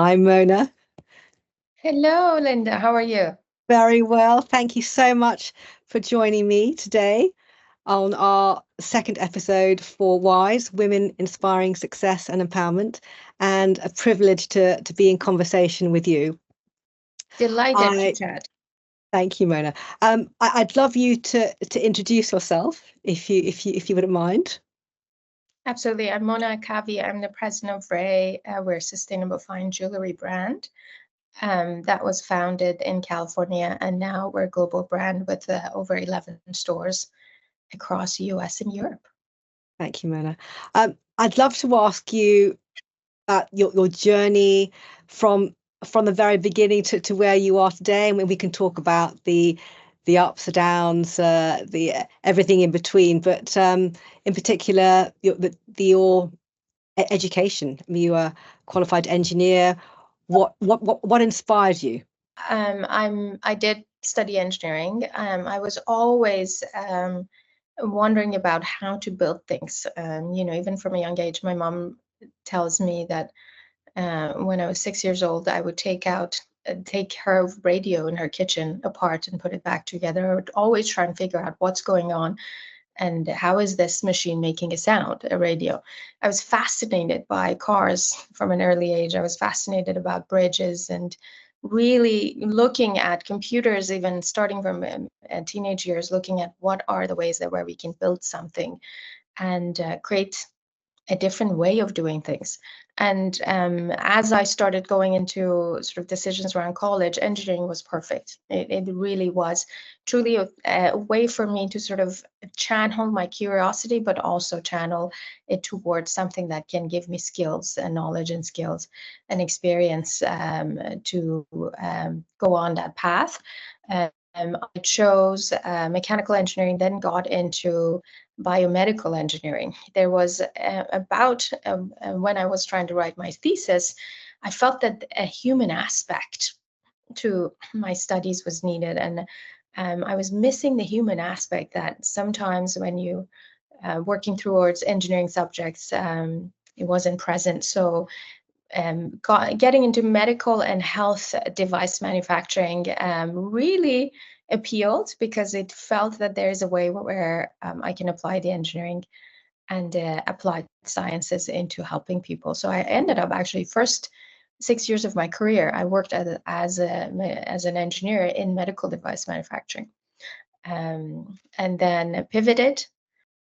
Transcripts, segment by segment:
Hi, Mona. Hello, Linda. How are you? Very well. Thank you so much for joining me today on our second episode for WISE, Women Inspiring Success and Empowerment, and a privilege to be in conversation with you. Delighted to I chat. thank you, Mona. I'd love you to introduce yourself if you wouldn't mind. Absolutely. I'm Mona Akhavi. I'm the president of Ray. We're a sustainable fine jewelry brand that was founded in California, and now we're a global brand with over 11 stores across the US and Europe. Thank you, Mona. I'd love to ask you your journey from from the very beginning to where you are today, and when we can talk about the ups and downs, the everything in between. But in particular, your education. I mean, you are a qualified engineer. What inspired you? I did study engineering. I was always wondering about how to build things. Even from a young age, my mom tells me that when I was 6 years old, I would take her radio in her kitchen apart and put it back together. I would always try and figure out what's going on and how is this machine making a sound, a radio. I was fascinated by cars from an early age. I was fascinated about bridges and really looking at computers, even starting from teenage years, looking at what are the ways that where we can build something and create a different way of doing things. And as I started going into sort of decisions around college, engineering was perfect. It really was truly a way for me to sort of channel my curiosity, but also channel it towards something that can give me skills and knowledge and skills and experience to go on that path. I chose mechanical engineering, then got into biomedical engineering. There was about when I was trying to write my thesis, I felt that a human aspect to my studies was needed, and I was missing the human aspect that sometimes when you working towards engineering subjects, it wasn't present. So getting into medical and health device manufacturing really appealed because it felt that there is a way where I can apply the engineering and applied sciences into helping people. So I ended up actually first 6 years of my career, I worked as an engineer in medical device manufacturing, and then pivoted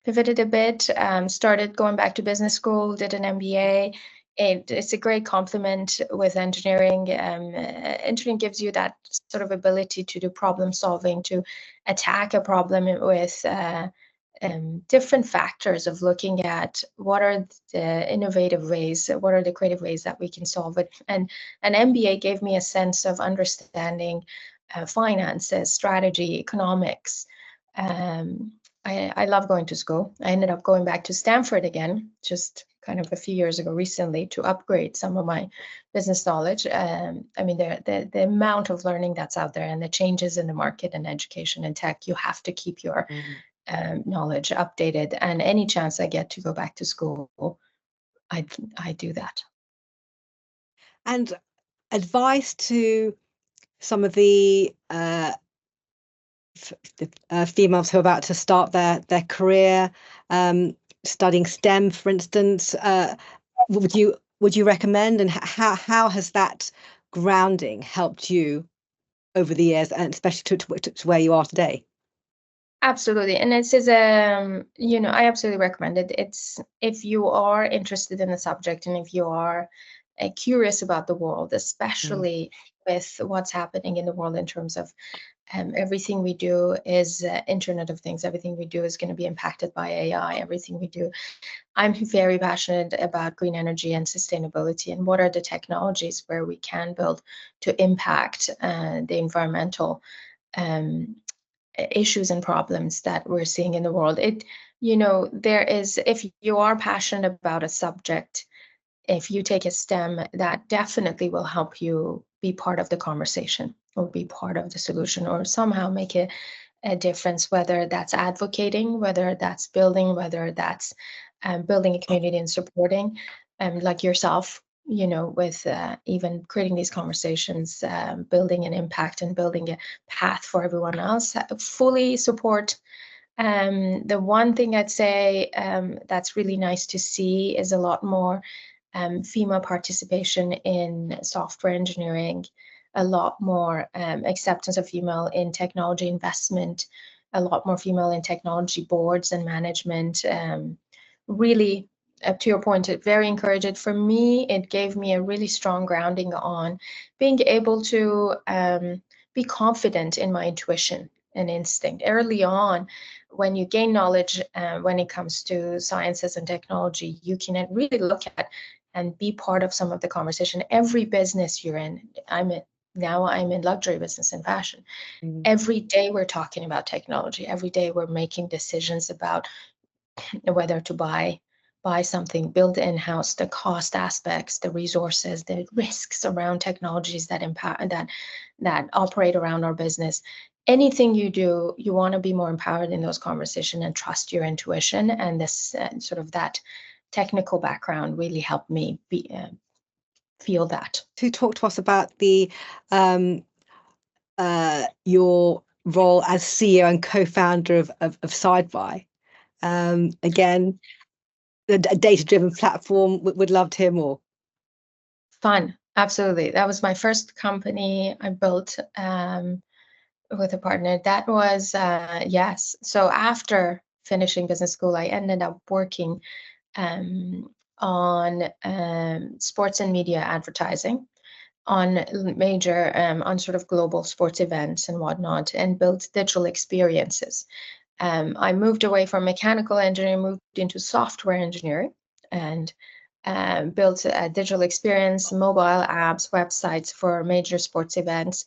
a bit, started going back to business school, did an MBA. It's a great complement with engineering. Engineering gives you that sort of ability to do problem solving, to attack a problem with different factors of looking at what are the innovative ways, what are the creative ways that we can solve it. And an MBA gave me a sense of understanding finances, strategy, economics. Um, I love going to school. I ended up going back to Stanford again, just kind of a few years ago recently to upgrade some of my business knowledge. I mean, the amount of learning that's out there and the changes in the market and education and tech, you have to keep your knowledge updated. And any chance I get to go back to school, I, I do that. And advice to some of the females who are about to start their career, studying STEM, for instance. Would you recommend, and how has that grounding helped you over the years, and especially to where you are today? Absolutely. And this is I absolutely recommend it. It's if you are interested in the subject and if you are curious about the world, Mm. especially with what's happening in the world in terms of everything we do is Internet of Things. Everything we do is going to be impacted by AI. Everything we do. I'm very passionate about green energy and sustainability and what are the technologies where we can build to impact the environmental um, issues and problems that we're seeing in the world. There is, if you are passionate about a subject, if you take a STEM, that definitely will help you be part of the conversation or be part of the solution or somehow make a difference, whether that's advocating, whether that's building, whether that's building a community and supporting, like yourself. with even creating these conversations, building an impact and building a path for everyone else. Fully support. The one thing I'd say that's really nice to see is a lot more female participation in software engineering, a lot more acceptance of female in technology investment, a lot more female in technology boards and management. Really, to your point, it very encouraging. For me, it gave me a really strong grounding on being able to be confident in my intuition and instinct. Early on, when you gain knowledge when it comes to sciences and technology, you can really look at and be part of some of the conversation. Every business you're in, I'm in luxury business and fashion. Every day we're talking about technology. Every day we're making decisions about whether to buy something, build in-house, the cost aspects, the resources, the risks around technologies that impact that operate around our business. Anything you do, you want to be more empowered in those conversations and trust your intuition. And this sort of that technical background really helped me feel that. To talk to us about the your role as CEO and co-founder of Sidebuy. Again, a data-driven platform. Would love to hear more. Fun, absolutely. That was my first company I built with a partner. That was yes. So after finishing business school, I ended up working on sports and media advertising, on major on sort of global sports events and whatnot, and built digital experiences. I moved away from mechanical engineering, moved into software engineering, and built a digital experience, mobile apps, websites for major sports events,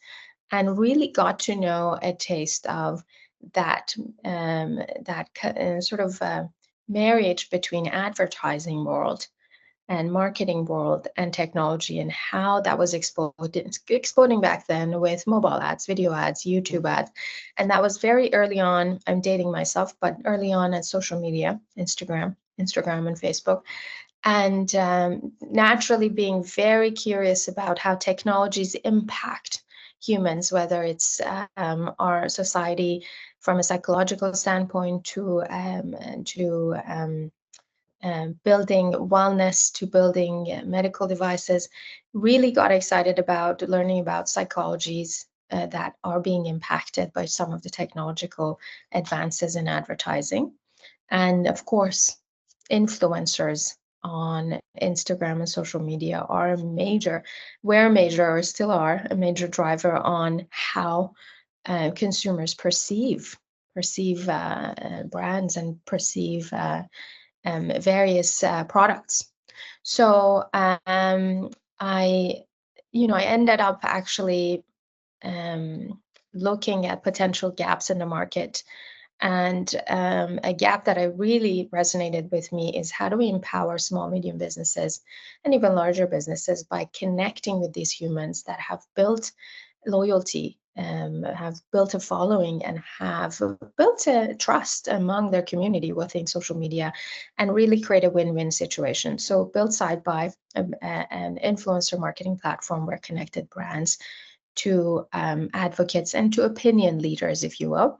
and really got to know a taste of that sort of marriage between advertising world and marketing world and technology, and how that was exploding back then with mobile ads, video ads, YouTube ads. And that was very early on. I'm dating myself, but early on at social media, Instagram and Facebook. And naturally being very curious about how technologies impact humans, whether it's our society from a psychological standpoint to building wellness, to building medical devices. Really got excited about learning about psychologies that are being impacted by some of the technological advances in advertising. And of course, influencers on Instagram and social media are were major or still are a major driver on how consumers perceive brands and perceive various products. So I ended up actually looking at potential gaps in the market. And a gap that I really resonated with me is, how do we empower small, medium businesses and even larger businesses by connecting with these humans that have built loyalty, have built a following, and have built a trust among their community within social media, and really create a win-win situation. So build Sidebuy, an influencer marketing platform where connected brands to advocates and to opinion leaders, if you will.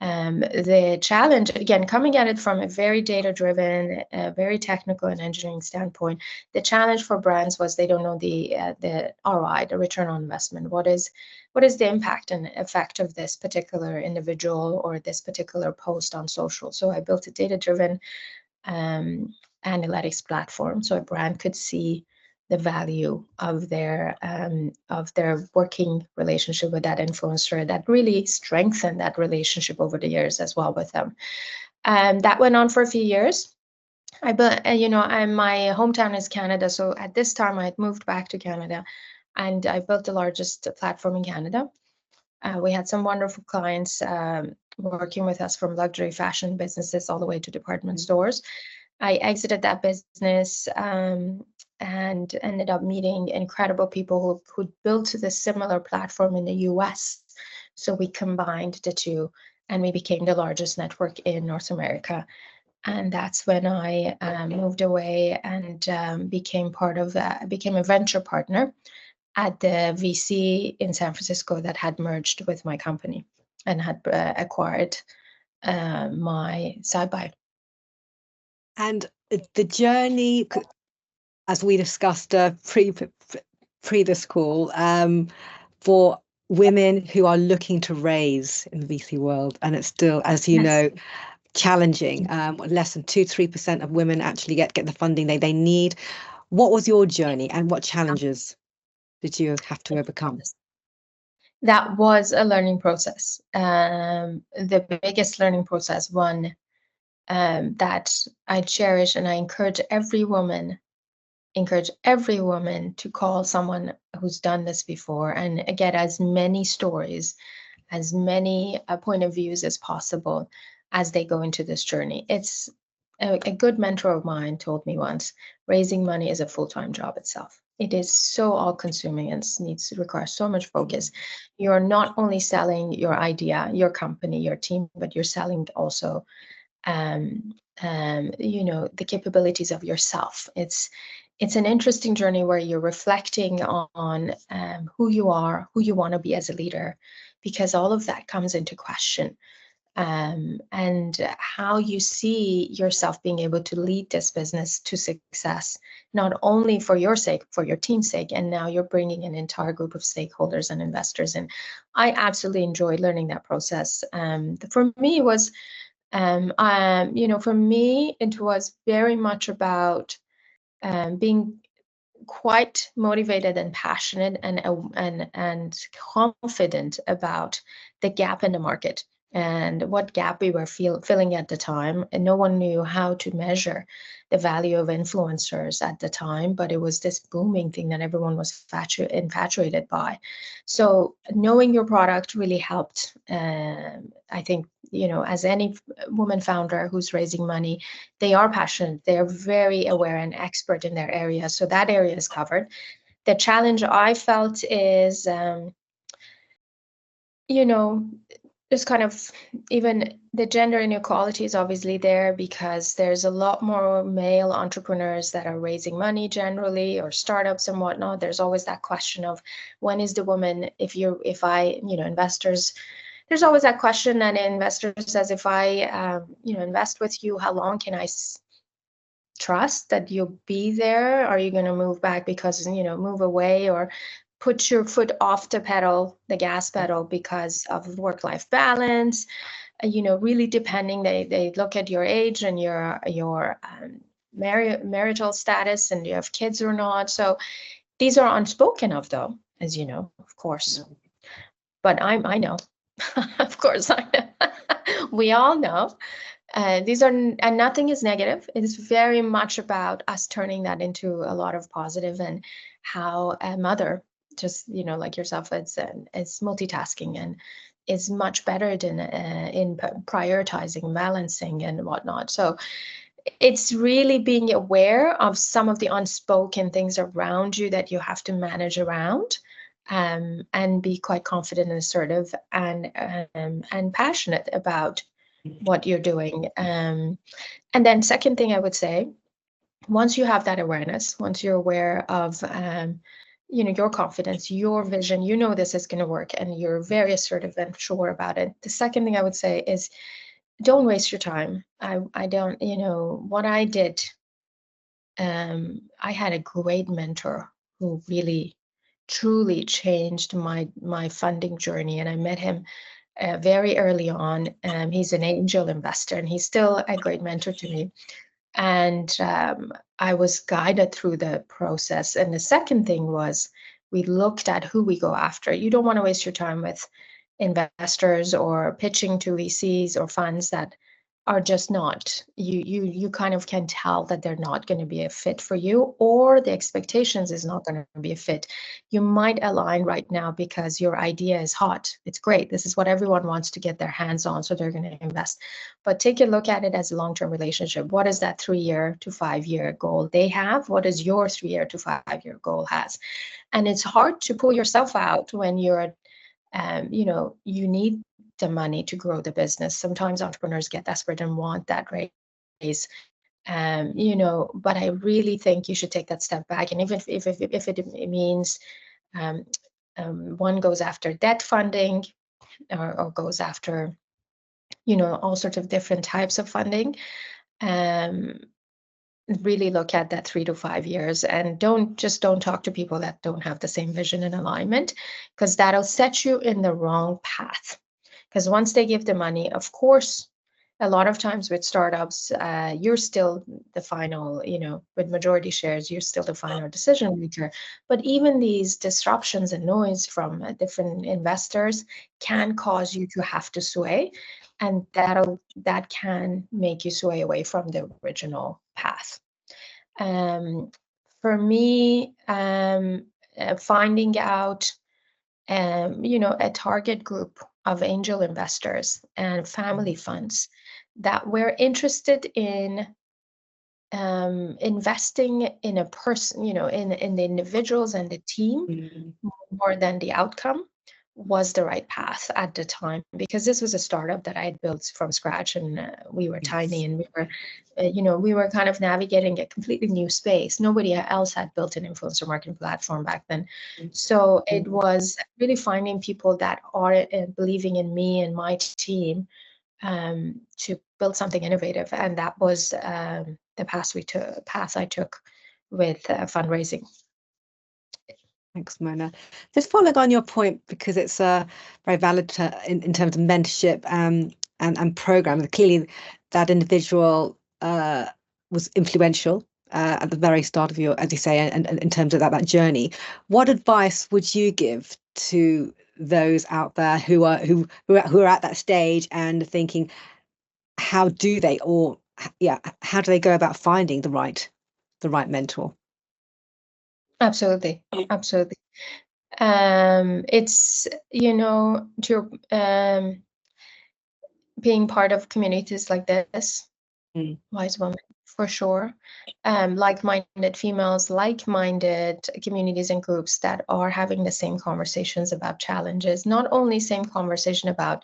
The challenge, again, coming at it from a very data-driven, very technical and engineering standpoint, the challenge for brands was they don't know the ROI, the return on investment. What is the impact and effect of this particular individual or this particular post on social? So I built a data-driven analytics platform, so a brand could see the value of their working relationship with that influencer, that really strengthened that relationship over the years as well with them. That went on for a few years. My hometown is Canada, so at this time I had moved back to Canada, and I built the largest platform in Canada. We had some wonderful clients working with us, from luxury fashion businesses all the way to department stores. I exited that business and ended up meeting incredible people who built this similar platform in the US. So we combined the two, and we became the largest network in North America. And that's when I moved away and became a venture partner at the VC in San Francisco that had merged with my company and had acquired my Sidebuy. And the journey, as we discussed pre this call, for women who are looking to raise in the VC world, and it's still, as you Yes. know, challenging. Less than 2-3% of women actually get the funding they need. What was your journey, and what challenges did you have to overcome? That was a learning process. The biggest learning process, one that I cherish, and I encourage every woman to call someone who's done this before and get as many stories, as many point of views as possible as they go into this journey. It's a good mentor of mine told me once, raising money is a full-time job itself. It is so all-consuming and requires so much focus. You're not only selling your idea, your company, your team, but you're selling also the capabilities of yourself. It's an interesting journey where you're reflecting on who you are, who you want to be as a leader, because all of that comes into question. And how you see yourself being able to lead this business to success, not only for your sake, for your team's sake, and now you're bringing an entire group of stakeholders and investors in. I absolutely enjoyed learning that process. For me, it was for me, it was very much about being quite motivated and passionate and confident about the gap in the market and what gap we were filling at the time. And no one knew how to measure the value of influencers at the time, but it was this booming thing that everyone was infatuated by. So knowing your product really helped. I think, as any woman founder who's raising money, they are passionate, they're very aware and expert in their area. So that area is covered. The challenge I felt is, just kind of, even the gender inequality is obviously there because there's a lot more male entrepreneurs that are raising money generally, or startups and whatnot. There's always that question of when is the woman, investors, there's always that question, and investor says, if I, invest with you, how long can I trust that you'll be there? Are you going to move back because, move away, or put your foot off the gas pedal because of work-life balance? Really depending, they look at your age and your marital status, and you have kids or not. So these are unspoken of, though, as you know, of course. But I know, of course I know. We all know. And nothing is negative. It is very much about us turning that into a lot of positive, and how a mother, just, like yourself, is multitasking and is much better than in prioritizing, balancing, and whatnot. So it's really being aware of some of the unspoken things around you that you have to manage around, and be quite confident and assertive and passionate about what you're doing. And then second thing I would say, once you have that awareness, once you're aware of, your confidence, your vision, this is going to work, and you're very assertive and sure about it. The second thing I would say is, don't waste your time. I don't, what I did, I had a great mentor who really truly changed my funding journey, and I met him very early on. He's an angel investor, and he's still a great mentor to me. And I was guided through the process. And the second thing was, we looked at who we go after. You don't want to waste your time with investors or pitching to VCs or funds that are just not, you kind of can tell that they're not going to be a fit for you, or the expectations is not going to be a fit. You might align right now because your idea is hot, it's great, this is what everyone wants to get their hands on, so they're going to invest. But take a look at it as a long-term relationship. What is that 3-year to 5-year goal they have? What is your 3-year to 5-year goal has? And it's hard to pull yourself out when you're you need the money to grow the business. Sometimes entrepreneurs get desperate and want that ways. You know, but I really think you should take that step back. And even if it means one goes after debt funding, or goes after, you know, all sorts of different types of funding, um, really look at that 3 to 5 years, and don't talk to people that don't have the same vision and alignment, because that'll set you in the wrong path. Because once they give the money, of course, a lot of times with startups, you're still the final, you know, with majority shares, you're still the final decision maker. But even these disruptions and noise from different investors can cause you to have to sway, and that can make you sway away from the original path. Um, for me, finding out, you know, a target group of angel investors and family funds that were interested in investing in a person, you know, in the individuals and the team Mm. more than the outcome, was the right path at the time, because this was a startup that I had built from scratch, and we were tiny, Yes. and we were, you know, we were kind of navigating a completely new space. Nobody else had built an influencer marketing platform back then. So it Mm. was really finding people that are believing in me and my team, to build something innovative, and that was the path I took with fundraising. Thanks, Mona. Just following on your point, because it's very valid in terms of mentorship and programs. Clearly, that individual was influential at the very start of your, as you say, and in terms of that journey. What advice would you give to those out there who are at that stage and thinking, how do they, or yeah, how do they go about finding the right mentor? Absolutely, absolutely. It's, you know, to being part of communities like this, Mm. Wise Woman, for sure. Like-minded females, like-minded communities and groups that are having the same conversations about challenges, not only same conversation about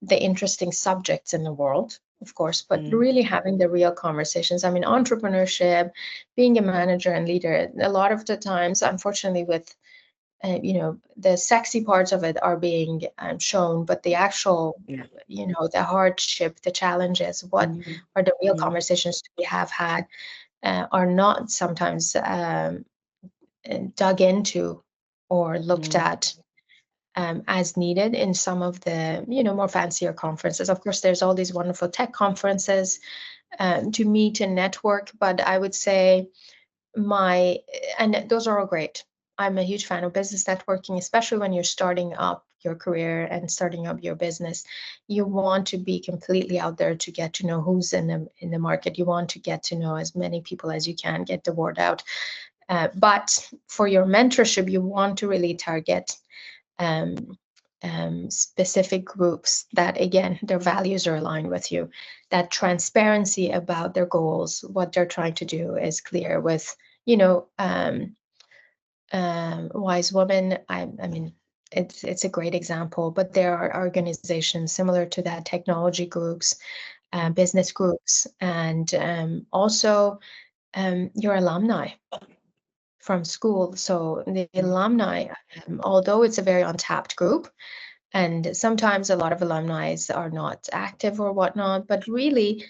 the interesting subjects in the world, of course, but Mm. really having the real conversations. I mean, entrepreneurship, being a manager and leader, a lot of the times, unfortunately, with you know, the sexy parts of it are being shown, but the actual, Yeah. you know, the hardship, the challenges, what Mm. are the real Mm. conversations we have had, are not sometimes dug into or looked Mm. at as needed in some of the, you know, more fancier conferences. Of course, there's all these wonderful tech conferences to meet and network, but I would say and those are all great. I'm a huge fan of business networking, especially when you're starting up your career and starting up your business. You want to be completely out there to get to know who's in the market. You want to get to know as many people as you can, get the word out. But for your mentorship, you want to really target um, specific groups that, again, their values are aligned with you, that transparency about their goals, what they're trying to do is clear. With, you know, Wise Woman, I mean, it's a great example, but there are organizations similar to that, technology groups, business groups, and also your alumni from school. So the alumni, although it's a very untapped group, and sometimes a lot of alumni are not active or whatnot, but really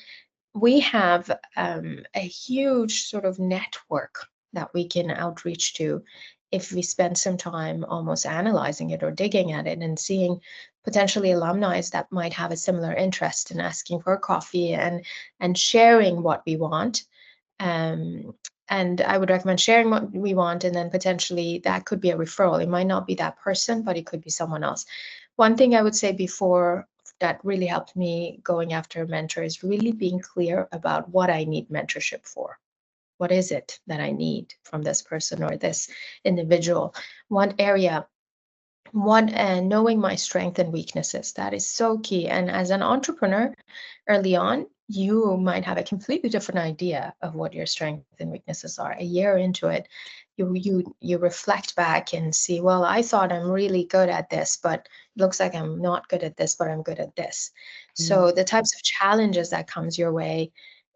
we have a huge sort of network that we can outreach to if we spend some time almost analyzing it or digging at it and seeing potentially alumni that might have a similar interest in asking for a coffee and sharing what we want. Um, and I would recommend sharing what we want, and then potentially that could be a referral. It might not be that person, but it could be someone else. One thing I would say before that really helped me going after a mentor is really being clear about what I need mentorship for. What is it that I need from this person or this individual? What area? What knowing my strengths and weaknesses, that is so key. And as an entrepreneur, early on, you might have a completely different idea of what your strengths and weaknesses are. A year into it, you reflect back and see, well, I thought I'm really good at this, but it looks like I'm not good at this, but I'm good at this. Mm. So the types of challenges that comes your way,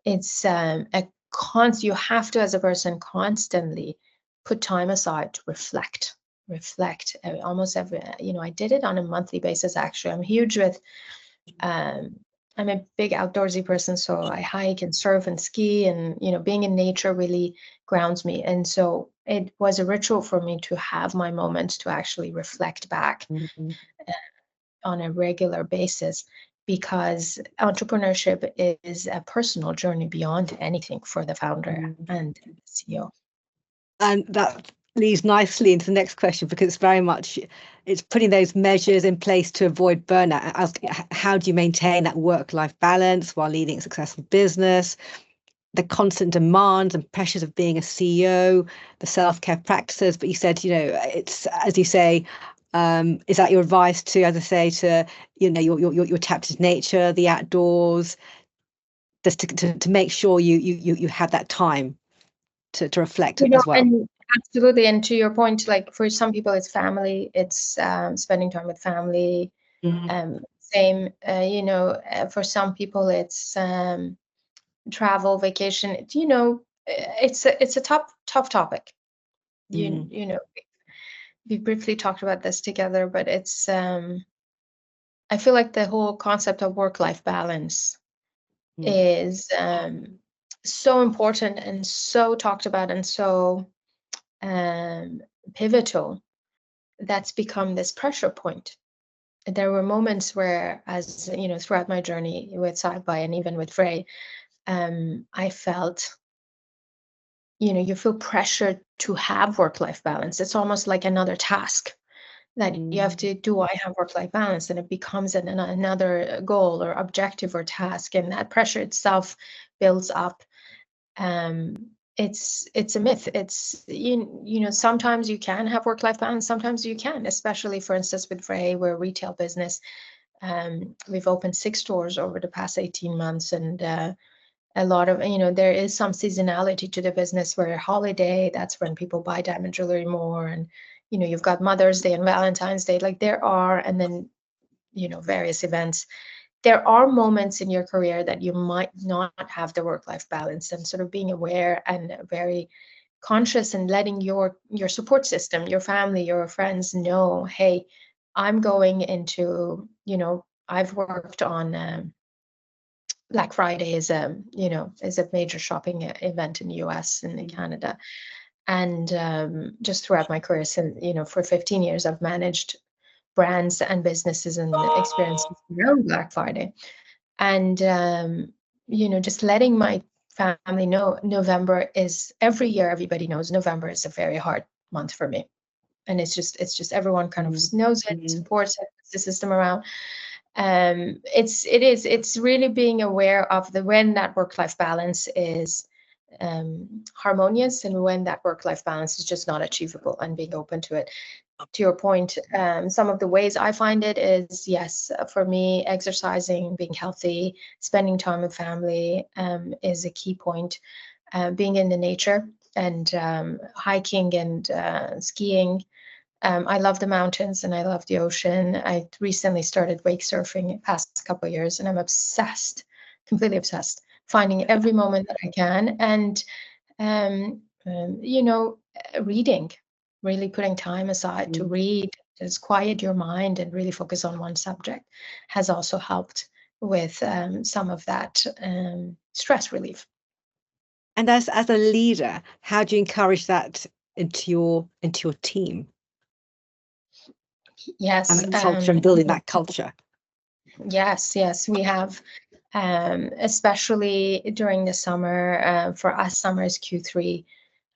it's you have to, as a person, constantly put time aside to reflect. Almost every, I did it on a monthly basis. Actually, I'm a big outdoorsy person, so I hike and surf and ski, and being in nature really grounds me. And so it was a ritual for me to have my moments to actually reflect back on a regular basis, because entrepreneurship is a personal journey beyond anything for the founder and the CEO. And that leads nicely into the next question, because it's very much, it's putting those measures in place to avoid burnout. How do you maintain that work-life balance while leading a successful business? The constant demands and pressures of being a CEO, the self-care practices. But you said, it's, as you say, is that your advice to, as I say, to, your tapped into nature, the outdoors, just to make sure you have that time to reflect as well? And absolutely. And to your point, like for some people, it's family, it's spending time with family. Same, for some people, it's travel, vacation. It's a tough topic. We briefly talked about this together, but it's I feel like the whole concept of work-life balance is so important and so talked about and so pivotal. That's become this pressure point. There were moments where, as throughout my journey with Sidebuy and even with Frey, I felt, you feel pressured to have work-life balance. It's almost like another task that you have to do. I have work-life balance, and it becomes another goal or objective or task, and that pressure itself builds up. It's a myth. It's sometimes you can have work-life balance, sometimes you can, especially for instance with Frey, we're a retail business. We've opened 6 stores over the past 18 months, and a lot of, there is some seasonality to the business, where holiday, that's when people buy diamond jewelry more, and you've got Mother's Day and Valentine's Day, like there are, and then various events. There are moments in your career that you might not have the work-life balance, and sort of being aware and very conscious and letting your support system, your family, your friends know, hey, I'm going into, I've worked on Black Friday is a major shopping event in the US and in Canada. And just throughout my career, since, for 15 years, I've managed brands and businesses and experiences around Black Friday. And, just letting my family know November is, every year, everybody knows November is a very hard month for me. And it's just everyone kind of knows it, supports it, the system around. It's really being aware of when that work-life balance is harmonious, and when that work-life balance is just not achievable, and being open to it. To your point, some of the ways I find it is, yes, for me, exercising, being healthy, spending time with family is a key point. Being in the nature and hiking and skiing. I love the mountains and I love the ocean. I recently started wake surfing the past couple of years, and I'm obsessed, completely obsessed, finding every moment that I can. And, reading, really putting time aside to read, just quiet your mind and really focus on one subject, has also helped with some of that stress relief. And as a leader, how do you encourage that into your team? Yes. And culture, and building that culture. Yes, we have, especially during the summer. For us, summer is Q3.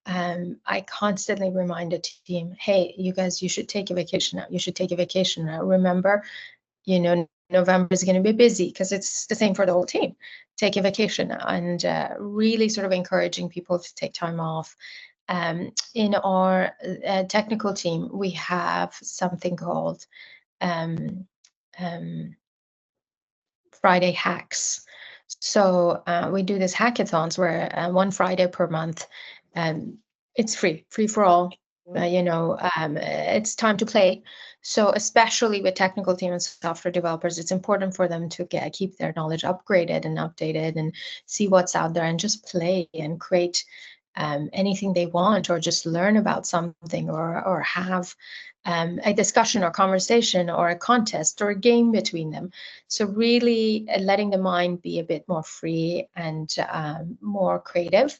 I constantly remind the team, hey, you guys, you should take a vacation now. You should take a vacation now. Remember, November is going to be busy, because it's the same for the whole team. Take a vacation now, and really sort of encouraging people to take time off. In our technical team, we have something called Friday hacks. So we do this hackathons where one Friday per month, it's free for all. it's time to play. So especially with technical team and software developers, it's important for them to keep their knowledge upgraded and updated and see what's out there and just play and create anything they want, or just learn about something, or have a discussion or conversation or a contest or a game between them. So really letting the mind be a bit more free and more creative.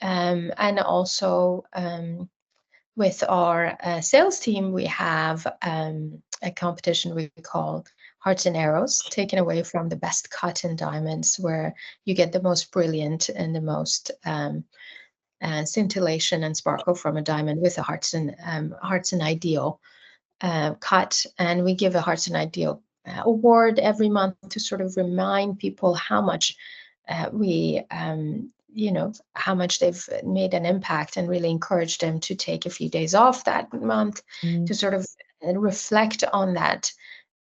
And also with our sales team, we have a competition we call Hearts and Arrows, taken away from the best cut in diamonds, where you get the most brilliant and the most scintillation and sparkle from a diamond with a hearts and ideal cut. And we give a Hearts and Ideal award every month to sort of remind people how much how much they've made an impact, and really encourage them to take a few days off that month to sort of reflect on that,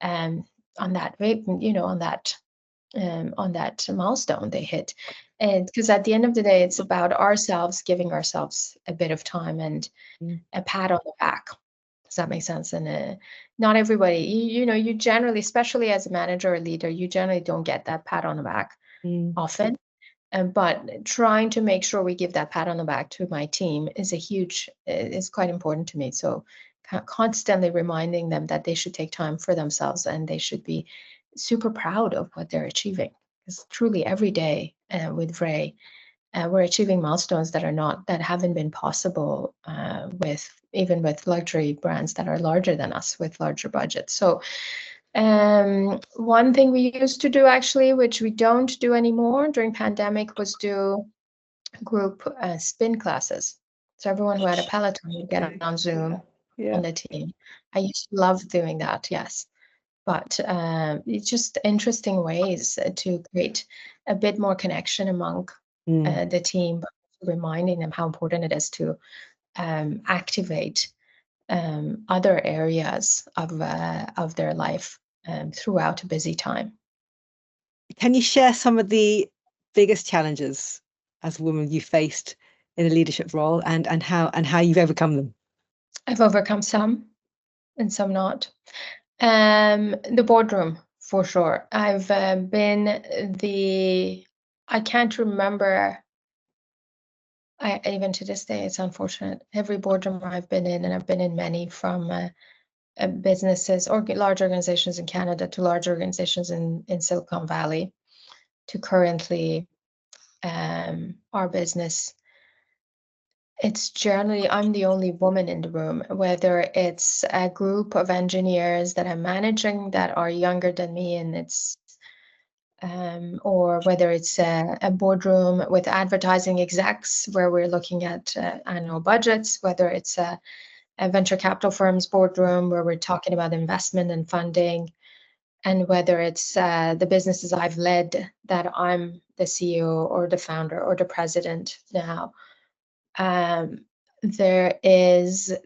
on that milestone they hit. And because at the end of the day, it's about ourselves, giving ourselves a bit of time and a pat on the back. Does that make sense? And not everybody, you generally, especially as a manager or leader, you generally don't get that pat on the back often. But trying to make sure we give that pat on the back to my team is quite important to me. So constantly reminding them that they should take time for themselves, and they should be super proud of what they're achieving. Because truly every day with Ray, we're achieving milestones that haven't been possible even with luxury brands that are larger than us, with larger budgets. So one thing we used to do, actually, which we don't do anymore during pandemic, was do group spin classes. So everyone who had a Peloton would get on Zoom on the team. I used to love doing that, yes. But it's just interesting ways to create a bit more connection among the team, but reminding them how important it is to activate other areas of their life throughout a busy time. Can you share some of the biggest challenges as a woman you faced in a leadership role, and how you've overcome them? I've overcome some and some not. The boardroom, for sure. I've been I can't remember. Even to this day, it's unfortunate. Every boardroom I've been in, and I've been in many, from businesses or large organizations in Canada to large organizations in Silicon Valley, to currently our business. It's generally, I'm the only woman in the room, whether it's a group of engineers that I'm managing that are younger than me, and it's or whether it's a boardroom with advertising execs where we're looking at annual budgets, whether it's a venture capital firm's boardroom where we're talking about investment and funding, and whether it's the businesses I've led that I'm the CEO or the founder or the president now. The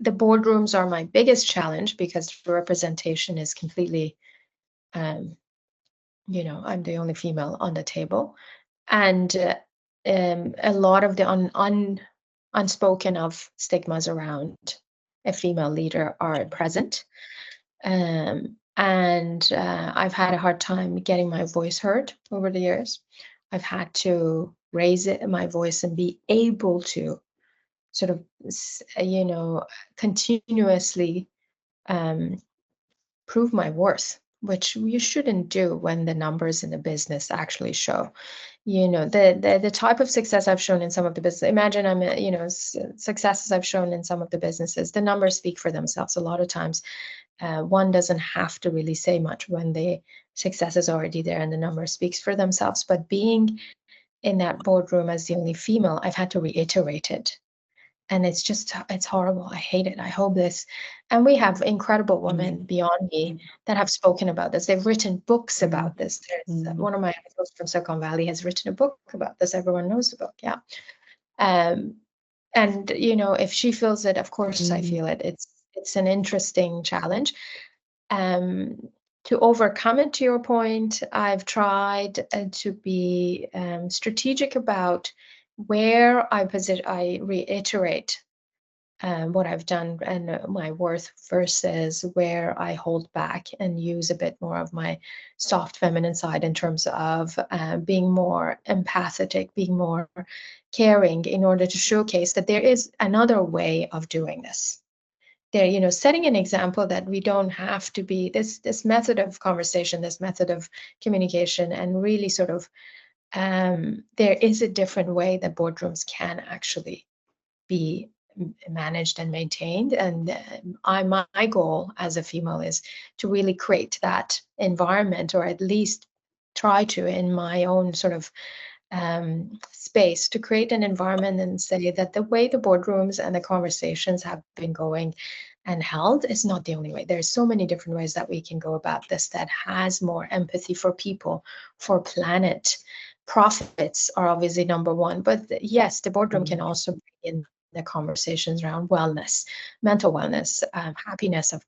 boardrooms are my biggest challenge, because the representation is completely, I'm the only female on the table, and a lot of the unspoken of stigmas around a female leader are present. And I've had a hard time getting my voice heard over the years. I've had to raise my voice and be able to sort of, continuously prove my worth, which you shouldn't do when the numbers in the business actually show. The type of success I've shown in some of the business. Imagine successes I've shown in some of the businesses. The numbers speak for themselves. A lot of times, one doesn't have to really say much when the success is already there and the number speaks for themselves. But being in that boardroom as the only female, I've had to reiterate it. And it's horrible. I hate it. I hope this. And we have incredible women beyond me that have spoken about this. They've written books about this. There's one of my uncles from Silicon Valley has written a book about this. Everyone knows the book. Yeah. And if she feels it, of course I feel it. It's an interesting challenge. To overcome it, to your point, I've tried to be strategic about where I reiterate what I've done and my worth versus where I hold back and use a bit more of my soft feminine side in terms of being more empathetic, being more caring in order to showcase that there is another way of doing this. There, setting an example that we don't have to be this method of conversation, this method of communication, and really sort of there is a different way that boardrooms can actually be managed and maintained. And my goal as a female is to really create that environment, or at least try to, in my own sort of space, to create an environment and say that the way the boardrooms and the conversations have been going and held is not the only way. There's so many different ways that we can go about this that has more empathy for people, for planet. Profits are obviously number one, but yes, the boardroom can also bring in the conversations around wellness, mental wellness, happiness of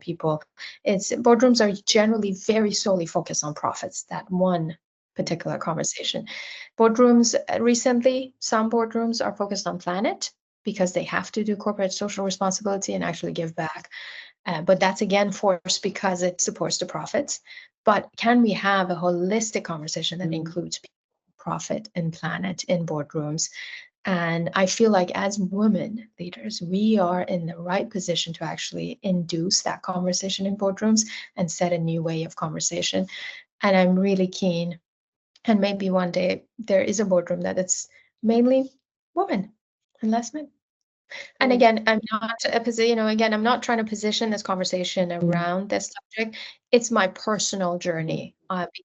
people. It's boardrooms are generally very solely focused on profits. That one particular conversation. Boardrooms recently, some boardrooms are focused on planet because they have to do corporate social responsibility and actually give back. But that's again forced because it supports the profits. But can we have a holistic conversation that includes profit and planet in boardrooms? And I feel like as women leaders, we are in the right position to actually induce that conversation in boardrooms and set a new way of conversation. And I'm really keen. And maybe one day there is a boardroom that it's mainly women and less men. And again, I'm not again, I'm not trying to position this conversation around this subject. It's my personal journey,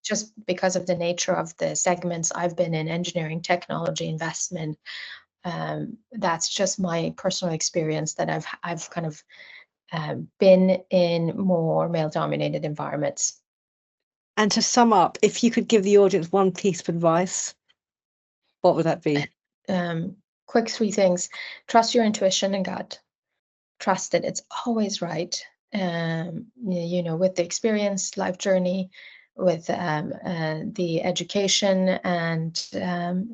just because of the nature of the segments I've been in: engineering, technology, investment. That's just my personal experience that I've kind of been in more male-dominated environments. And to sum up, if you could give the audience one piece of advice, what would that be? Quick three things. Trust your intuition and gut. Trust that it's always right. With the experience, life journey, with the education and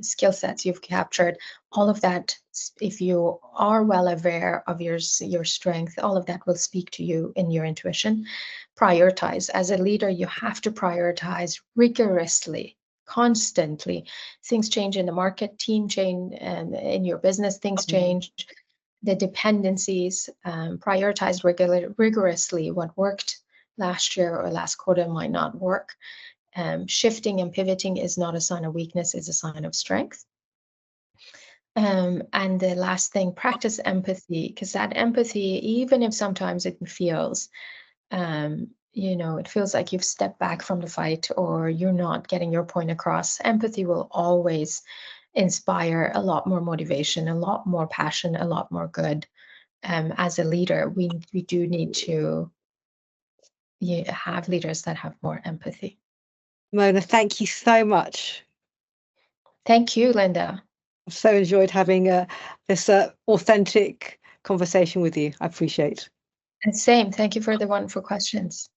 skill sets you've captured, all of that, if you are well aware of your strength, all of that will speak to you in your intuition. Prioritize. As a leader, you have to prioritize rigorously, constantly. Things change in the market, team change, and in your business, things change. The dependencies, prioritized rigorously. What worked last year or last quarter might not work. Shifting and pivoting is not a sign of weakness, it's a sign of strength. And the last thing, practice empathy, because that empathy, even if sometimes it feels, it feels like you've stepped back from the fight or you're not getting your point across, empathy will always inspire a lot more motivation, a lot more passion, a lot more good. As a leader, we do need to have leaders that have more empathy. Mona, thank you so much. Thank you, Linda. I've so enjoyed having this authentic conversation with you. I appreciate it. And same. Thank you for the wonderful questions.